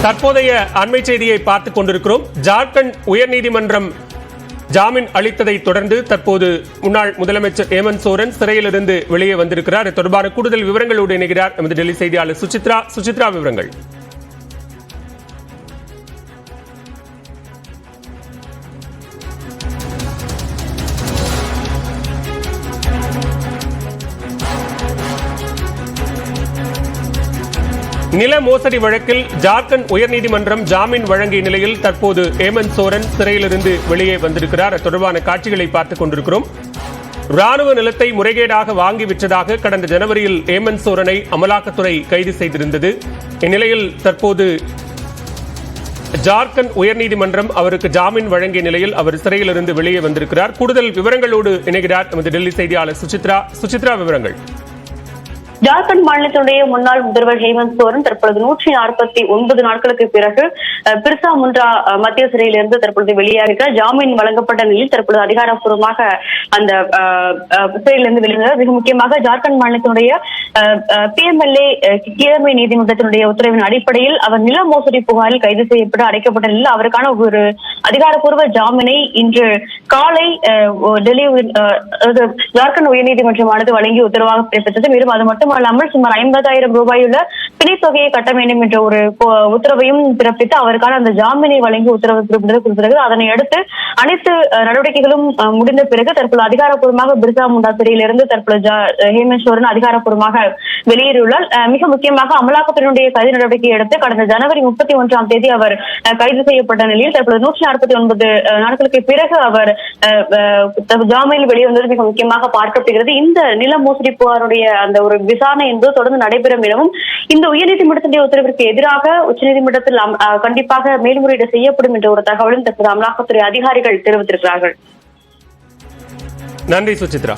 தற்போதைய அண்மை செய்தியை பார்த்துக் கொண்டிருக்கிறோம். ஜார்க்கண்ட் உயர்நீதிமன்றம் ஜாமீன் அளித்ததை தொடர்ந்து தற்போது முன்னாள் முதலமைச்சர் ஹேமந்த் சோரன் சிறையிலிருந்து வெளியே வந்திருக்கிறார். இது தொடர்பான கூடுதல் விவரங்களோடு இணைகிறார் நமது டெல்லி செய்தியாளர் சுசித்ரா. விவரங்கள். நில மோசடி வழக்கில் ஜார்க்கண்ட் உயர்நீதிமன்றம் ஜாமீன் வழங்கிய நிலையில் தற்போது ஹேமந்த் சோரன் சிறையிலிருந்து வெளியே வந்திருக்கிறார். தொடர்பான காட்சிகளை பார்த்துக் கொண்டிருக்கிறோம். ராணுவ நிலத்தை முறைகேடாக வாங்கி விற்றதாக கடந்த ஜனவரியில் ஹேமந்த் சோரனை அமலாக்கத்துறை கைது செய்திருந்தது. இந்நிலையில் தற்போது ஜார்க்கண்ட் உயர்நீதிமன்றம் அவருக்கு ஜாமீன் வழங்கிய நிலையில் அவர் சிறையிலிருந்து வெளியே வந்திருக்கிறார். கூடுதல் விவரங்களோடு இணைகிறார் நமது டெல்லி செய்தியாளர் சுசித்ரா. விவரங்கள். ஜார்க்கண்ட் மாநிலத்தினுடைய முன்னாள் முதல்வர் ஹேமந்த் சோரன் தற்பொழுது 149 நாட்களுக்கு பிறகு பிர்சா முண்டா மத்திய சிறையிலிருந்து தற்பொழுது வெளியாகிறார். ஜாமீன் வழங்கப்பட்ட நிலையில் தற்பொழுது அதிகாரப்பூர்வமாக அந்த சிறையிலிருந்து வெளியாகிறார். மிக முக்கியமாக ஜார்க்கண்ட் மாநிலத்தினுடைய PMLA கீழமை நீதிமன்றத்தினுடைய உத்தரவின் அடிப்படையில் அவர் நில மோசடி புகாரில் கைது செய்யப்பட்டு அடைக்கப்பட்ட நிலையில் அவருக்கான ஒரு அதிகாரப்பூர்வ ஜாமீனை இன்று காலை டெல்லி ஜார்க்கண்ட் உயர்நீதிமன்றமானது வழங்கி உத்தரவாக பிறப்பித்தது. மேலும் அது மட்டுமல்லாமல் சுமார் 50,000 ரூபாயுள்ள பிணைத் தொகையை கட்ட வேண்டும் என்ற ஒரு உத்தரவையும் பிறப்பித்து அவருக்கான அந்த ஜாமீனை வழங்கி உத்தரவு பிறப்பித்தது. அதனை அடுத்து அனைத்து நடவடிக்கைகளும் முடிந்த பிறகு தற்போது அதிகாரப்பூர்வமாக பிர்சா முண்டா சிறையிலிருந்து தற்போது ஹேமந்த் சோரன் அதிகாரப்பூர்வமாக வெளியேறியுள்ளார். மிக முக்கியமாக அமலாக்கத்துறையினுடைய கைது நடவடிக்கையை அடுத்து கடந்த ஜனவரி 31ஆம் தேதி அவர் கைது செய்யப்பட்ட நிலையில் தற்போது 149 நாட்களுக்கு பிறகு அவர் ஜாமீனில் வெளிவந்தது மிக முக்கியமாக பார்க்கப்படுகிறது. இந்த நில மோசடி புகாருடைய அந்த ஒரு விசாரணை என்பது தொடர்ந்து நடைபெறும் எனவும் இந்த உயர்நீதிமன்றத்தினுடைய உத்தரவிற்கு எதிராக உச்சநீதிமன்றத்தில் கண்டிப்பாக மேல்முறையீடு செய்யப்படும் என்ற ஒரு தகவலும் தற்போது அமலாக்கத்துறை அதிகாரிகள் தெரிவித்திருக்கிறார்கள். நன்றி சுசித்ரா.